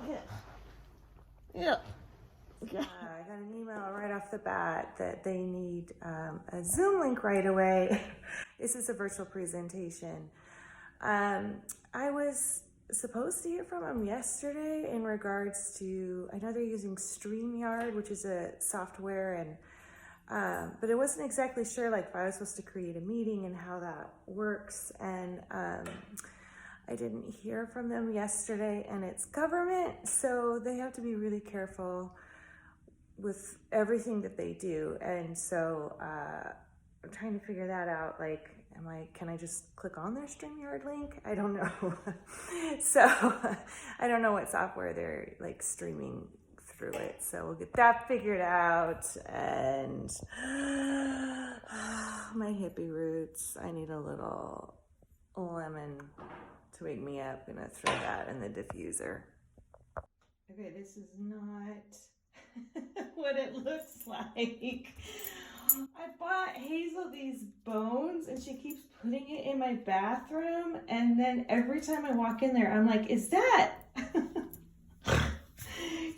Yeah. Yeah. I got an email right off the bat that they need a Zoom link right away. This is a virtual presentation. I was supposed to hear from them yesterday in regards to, I know they're using StreamYard, which is a software, and but it wasn't exactly sure like if I was supposed to create a meeting and how that works. And I didn't hear from them yesterday, and it's government, so they have to be really careful with everything that they do. And so I'm trying to figure that out. Like, can I just click on their StreamYard link? I don't know. So I don't know what software they're like streaming through it. So we'll get that figured out. And my hippie roots, I need a little lemon to wake me up. I'm gonna throw that in the diffuser. Okay, this is not what it looks like. I bought Hazel these bones and she keeps putting it in my bathroom, and then every time I walk in there I'm like, is that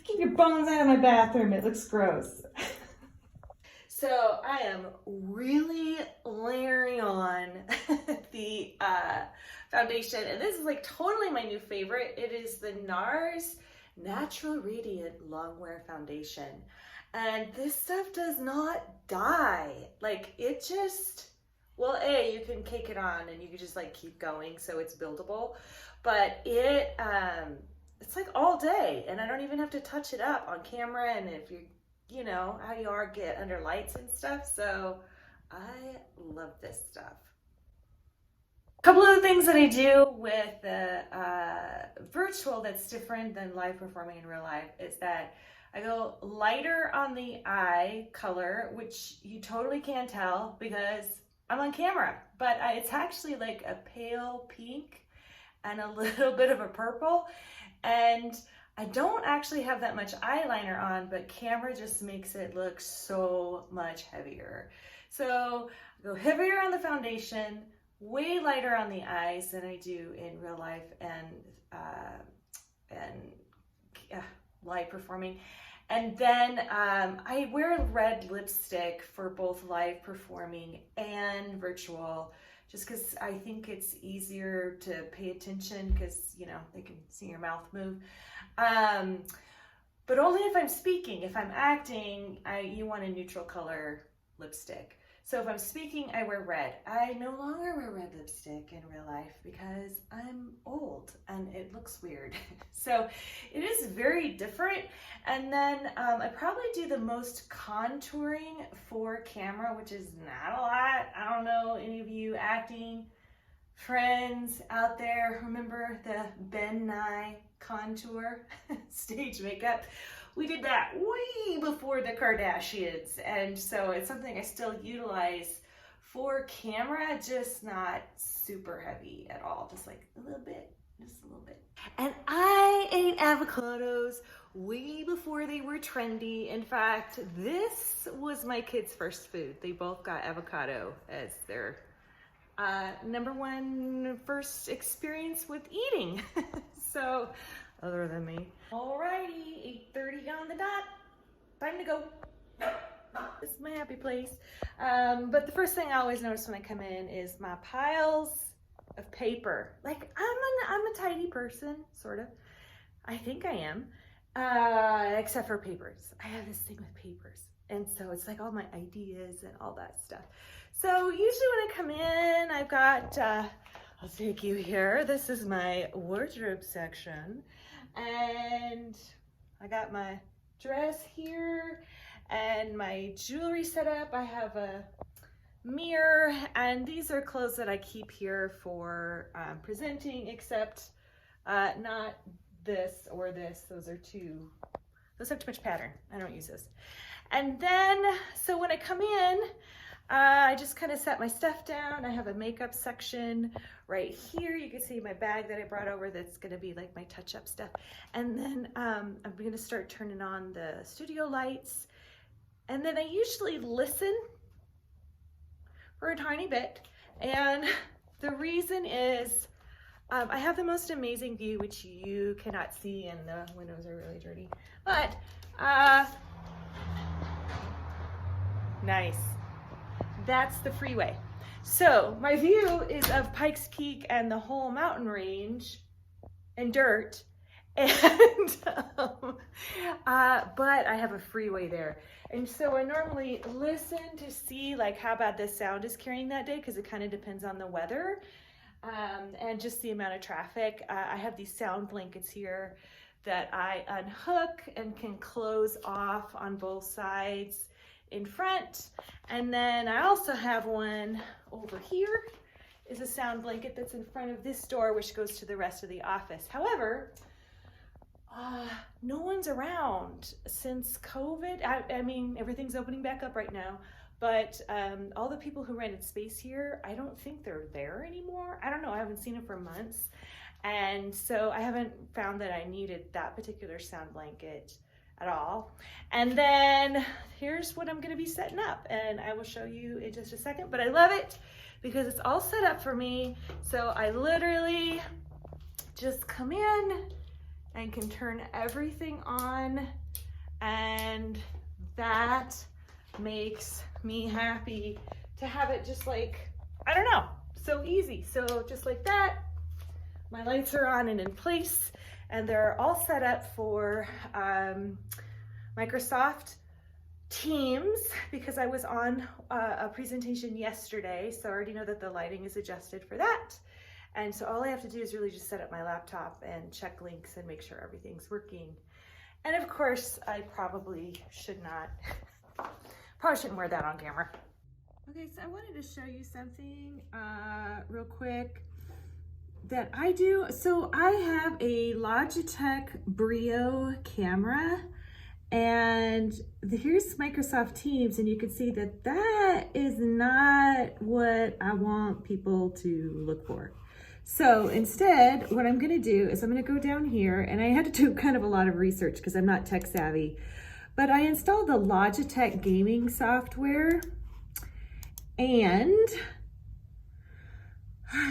keep your bones out of my bathroom, it looks gross. So I am really layering on the foundation, and this is like totally my new favorite. It is the NARS Natural Radiant Longwear Foundation. And this stuff does not die. Like, it just, well, you can cake it on and you can just like keep going so it's buildable. But it's like all day, and I don't even have to touch it up on camera. And if you know how you are, get under lights and stuff. So I love this stuff. A couple of the things that I do with the virtual that's different than live performing in real life is that I go lighter on the eye color, which you totally can't tell because I'm on camera, but it's actually like a pale pink and a little bit of a purple. And I don't actually have that much eyeliner on, but camera just makes it look so much heavier. So I go heavier on the foundation, way lighter on the eyes than I do in real life and live performing. And then I wear red lipstick for both live performing and virtual, just because I think it's easier to pay attention because, you know, they can see your mouth move. But only if I'm speaking. If I'm acting, you want a neutral color lipstick. So if I'm speaking, I wear red. I no longer wear red lipstick in real life because I'm old and it looks weird. So it is very different. And then I probably do the most contouring for camera, which is not a lot. I don't know any of you acting friends out there remember the Ben Nye contour stage makeup. We did that way before the Kardashians, and so it's something I still utilize for camera, just not super heavy at all, just like a little bit, just a little bit. And I ate avocados way before they were trendy. In fact, this was my kids' first food. They both got avocado as their number one first experience with eating. So, other than me. Alrighty, 8:30 on the dot. Time to go. This is my happy place. But the first thing I always notice when I come in is my piles of paper. Like, I'm a tidy person, sort of. I think I am. Except for papers. I have this thing with papers. And so it's like all my ideas and all that stuff. So usually when I come in, I've got, I'll take you here. This is my wardrobe section. And I got my dress here and my jewelry set up. I have a mirror, and these are clothes that I keep here for presenting, except not this or this. Those have too much pattern. I don't use those. And then, so when I come in, I just kind of set my stuff down. I have a makeup section right here. You can see my bag that I brought over that's going to be like my touch-up stuff. And then I'm going to start turning on the studio lights. And then I usually listen for a tiny bit. And the reason is I have the most amazing view, which you cannot see, and the windows are really dirty, but nice. That's the freeway. So my view is of Pikes Peak and the whole mountain range and dirt. And but I have a freeway there, and so I normally listen to see like how bad the sound is carrying that day, because it kind of depends on the weather and just the amount of traffic. I have these sound blankets here that I unhook and can close off on both sides in front, and then I also have one over here is a sound blanket that's in front of this door, which goes to the rest of the office. However, no one's around since COVID. I mean, everything's opening back up right now, but all the people who rented space here, I don't think they're there anymore. I don't know, I haven't seen them for months. And so I haven't found that I needed that particular sound blanket at all. And then here's what I'm gonna be setting up, and I will show you in just a second, but I love it because it's all set up for me. So I literally just come in and can turn everything on, and that makes me happy to have it just like, I don't know, so easy. So just like that, my lights are on and in place, and they're all set up for Microsoft Teams, because I was on a presentation yesterday, so I already know that the lighting is adjusted for that. And so all I have to do is really just set up my laptop and check links and make sure everything's working. And of course, I probably shouldn't wear that on camera. Okay, so I wanted to show you something real quick that I do. So I have a Logitech Brio camera, and here's Microsoft Teams, and you can see that that is not what I want people to look for. So instead, what I'm gonna do is I'm gonna go down here, and I had to do kind of a lot of research because I'm not tech savvy, but I installed the Logitech gaming software, and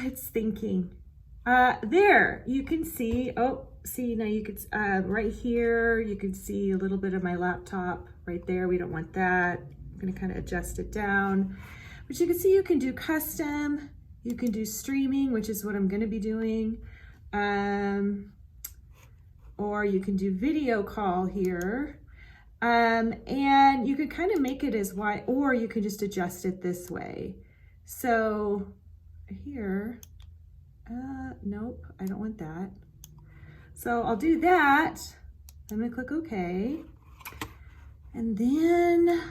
it's thinking. There, you can see, see now you could, right here, you can see a little bit of my laptop right there. We don't want that. I'm gonna kind of adjust it down. But you can see you can do custom, you can do streaming, which is what I'm gonna be doing. Or you can do video call here. And you can kind of make it as wide, or you can just adjust it this way. So here, nope, I don't want that. So I'll do that. I'm gonna click OK. And then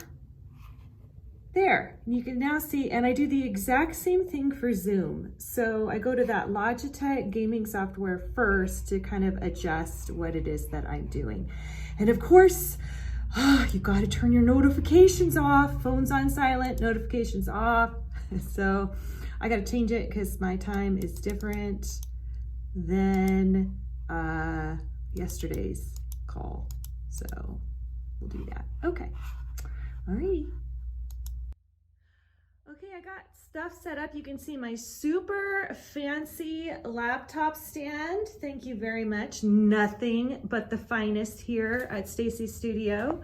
there, you can now see, and I do the exact same thing for Zoom. So I go to that Logitech gaming software first to kind of adjust what it is that I'm doing. And of course, you gotta turn your notifications off. Phone's on silent, notifications off. So I gotta change it because my time is different than yesterday's call. So we'll do that. Okay, alrighty. Okay, I got stuff set up. You can see my super fancy laptop stand. Thank you very much. Nothing but the finest here at Stacy's studio.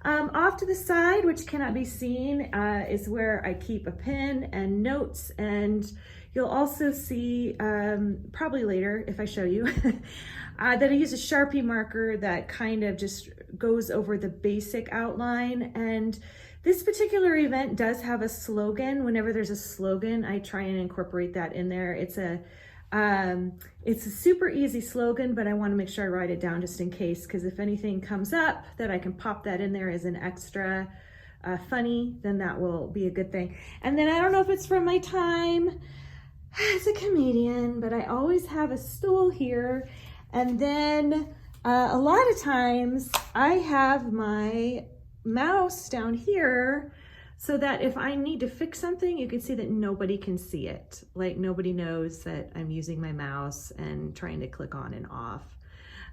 Off to the side, which cannot be seen, is where I keep a pen and notes, and you'll also see, probably later if I show you, that I use a Sharpie marker that kind of just goes over the basic outline. And this particular event does have a slogan. Whenever there's a slogan, I try and incorporate that in there. It's a super easy slogan, but I want to make sure I write it down just in case, because if anything comes up that I can pop that in there as an extra funny, then that will be a good thing. And then I don't know if it's from my time as a comedian, but I always have a stool here. And then a lot of times I have my mouse down here so that if I need to fix something, you can see that nobody can see it. Like nobody knows that I'm using my mouse and trying to click on and off.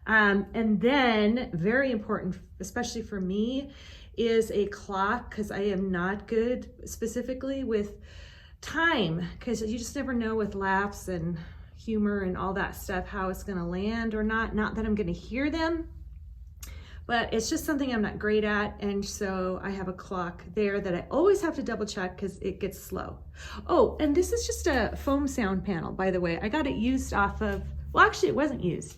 And then very important, especially for me, is a clock, because I am not good specifically with time, because you just never know with laps and humor and all that stuff, how it's gonna land or not. Not that I'm gonna hear them, but it's just something I'm not great at. And so I have a clock there that I always have to double check because it gets slow. Oh, and this is just a foam sound panel, by the way. I got it used off of, well, actually it wasn't used.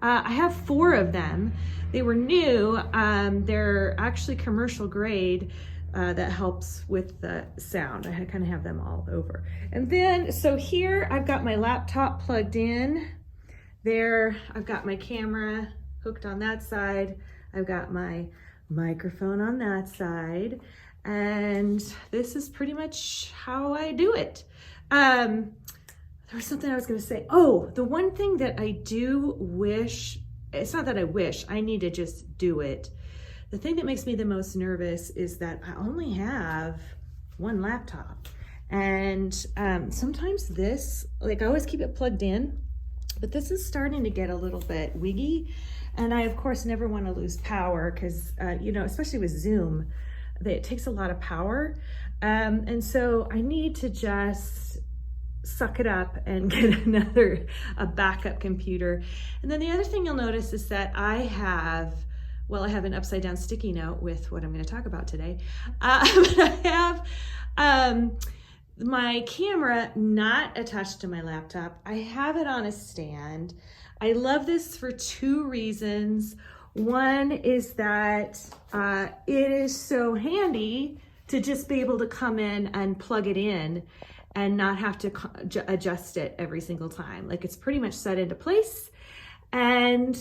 I have 4 of them. They were new. They're actually commercial grade that helps with the sound. I kind of have them all over. And then, so here I've got my laptop plugged in. There, I've got my camera hooked on that side. I've got my microphone on that side. And this is pretty much how I do it. There was something I was gonna say. Oh, the one thing that I do wish, it's not that I wish, I need to just do it. The thing that makes me the most nervous is that I only have 1 laptop. And sometimes this, like I always keep it plugged in, but this is starting to get a little bit wiggy. And I, of course, never want to lose power because, you know, especially with Zoom, it takes a lot of power. And so I need to just suck it up and get a backup computer. And then the other thing you'll notice is that I have an upside down sticky note with what I'm going to talk about today. I have my camera not attached to my laptop. I have it on a stand. I love this for 2 reasons. One is that it is so handy to just be able to come in and plug it in and not have to adjust it every single time. Like it's pretty much set into place. And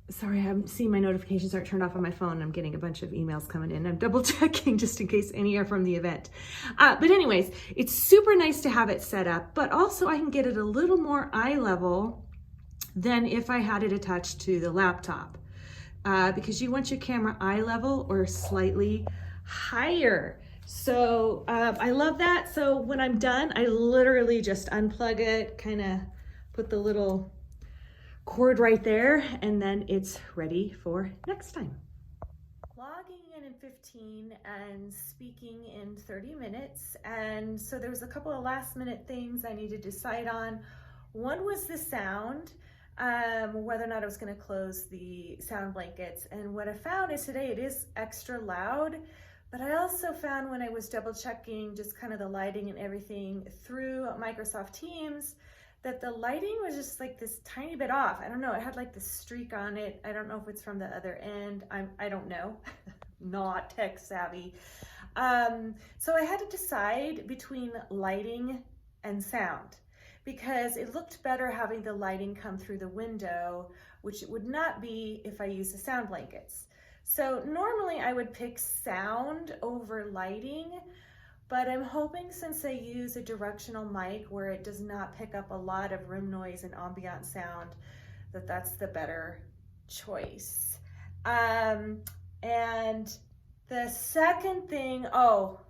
sorry, I haven't seen my notifications aren't turned off on my phone. I'm getting a bunch of emails coming in. I'm double checking just in case any are from the event. But anyways, it's super nice to have it set up, but also I can get it a little more eye level than if I had it attached to the laptop. Because you want your camera eye level or slightly higher. So I love that. So when I'm done, I literally just unplug it, kind of put the little cord right there, and then it's ready for next time. Logging in 15 and speaking in 30 minutes. And so there was a couple of last minute things I needed to decide on. One was the sound, whether or not I was going to close the sound blankets. And what I found is today it is extra loud, but I also found when I was double checking just kind of the lighting and everything through Microsoft Teams that the lighting was just like this tiny bit off. I don't know, it had like this streak on it. I don't know if it's from the other end. I don't know, not tech savvy. So I had to decide between lighting and sound because it looked better having the lighting come through the window, which it would not be if I used the sound blankets. So normally I would pick sound over lighting, but I'm hoping since I use a directional mic where it does not pick up a lot of room noise and ambient sound, that's the better choice. And the second thing, oh,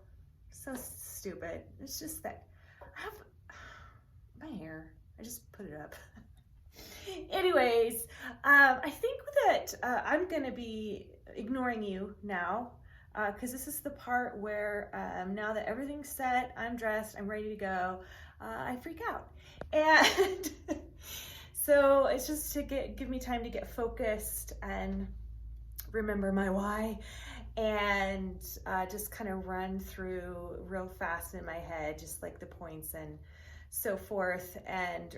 so stupid. It's just that I have my hair, I just put it up. Anyways, I think that I'm gonna be ignoring you now because this is the part where now that everything's set, I'm dressed, I'm ready to go, I freak out. And so it's just to give me time to get focused and remember my why and just kind of run through real fast in my head, just like the points and so forth, and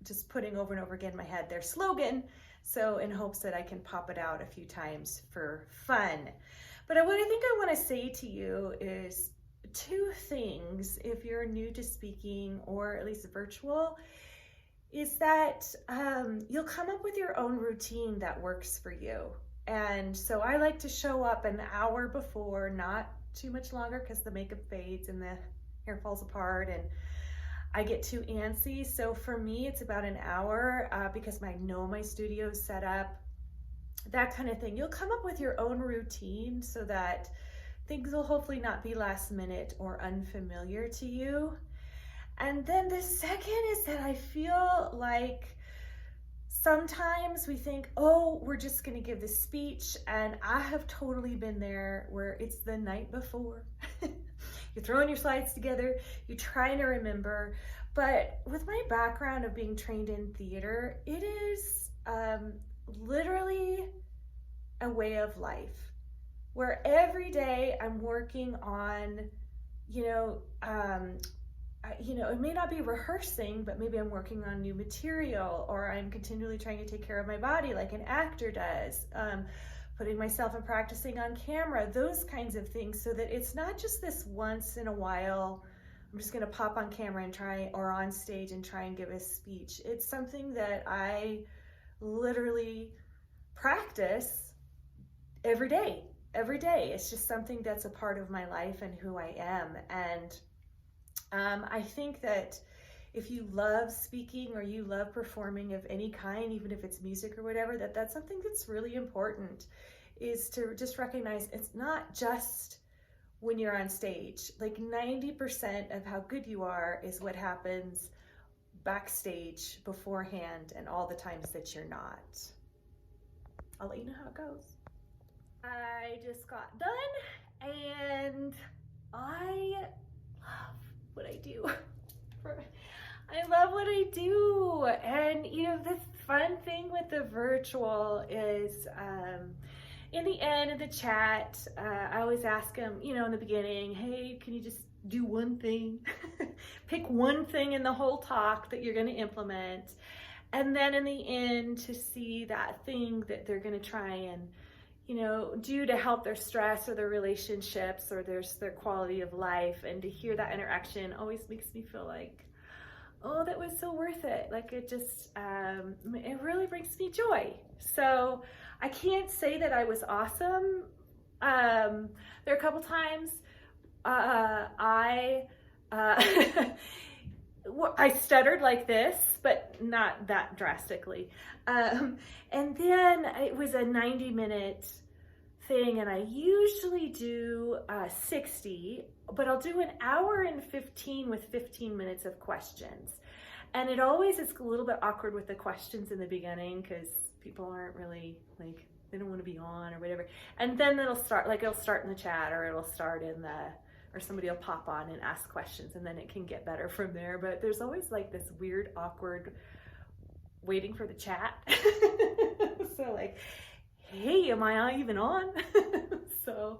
just putting over and over again in my head their slogan, so in hopes that I can pop it out a few times for fun. But what I think I want to say to you is 2 things if you're new to speaking or at least virtual, is that you'll come up with your own routine that works for you. And so I like to show up an hour before, not too much longer because the makeup fades and the hair falls apart and I get too antsy. So for me, it's about an hour because I know my studio is set up, that kind of thing. You'll come up with your own routine so that things will hopefully not be last minute or unfamiliar to you. And then the second is that I feel like sometimes we think, oh, we're just going to give this speech. And I have totally been there where it's the night before. You're throwing your slides together, you're trying to remember. But with my background of being trained in theater, it is literally a way of life where every day I'm working on, it may not be rehearsing, but maybe I'm working on new material, or I'm continually trying to take care of my body like an actor does, putting myself and practicing on camera, those kinds of things, so that it's not just this once in a while, I'm just going to pop on camera and try, or on stage and try and give a speech. It's something that I literally practice every day. It's just something that's a part of my life and who I am. And I think that if you love speaking or you love performing of any kind, even if it's music or whatever, that's something that's really important, is to just recognize it's not just when you're on stage. Like 90% of how good you are is what happens backstage, beforehand, and all the times that you're not. I'll let you know how it goes. I just got done and I love what I do. I love what I do. And the fun thing with the virtual is in the end of the chat, I always ask them, in the beginning, hey, can you just do one thing? Pick one thing in the whole talk that you're going to implement. And then in the end, to see that thing that they're going to try and do to help their stress or their relationships or their quality of life, and to hear that interaction always makes me feel like, oh, that was so worth it. Like it just, it really brings me joy. So I can't say that I was awesome. There are a couple times I stuttered like this, but not that drastically. And then it was a 90-minute thing, and I usually do 60, but I'll do an hour and 15 with 15 minutes of questions. And it always is a little bit awkward with the questions in the beginning because people aren't really they don't want to be on or whatever. And then it'll start in the chat, or it'll start or somebody will pop on and ask questions, and then it can get better from there. But there's always this weird, awkward waiting for the chat. So hey, am I even on? So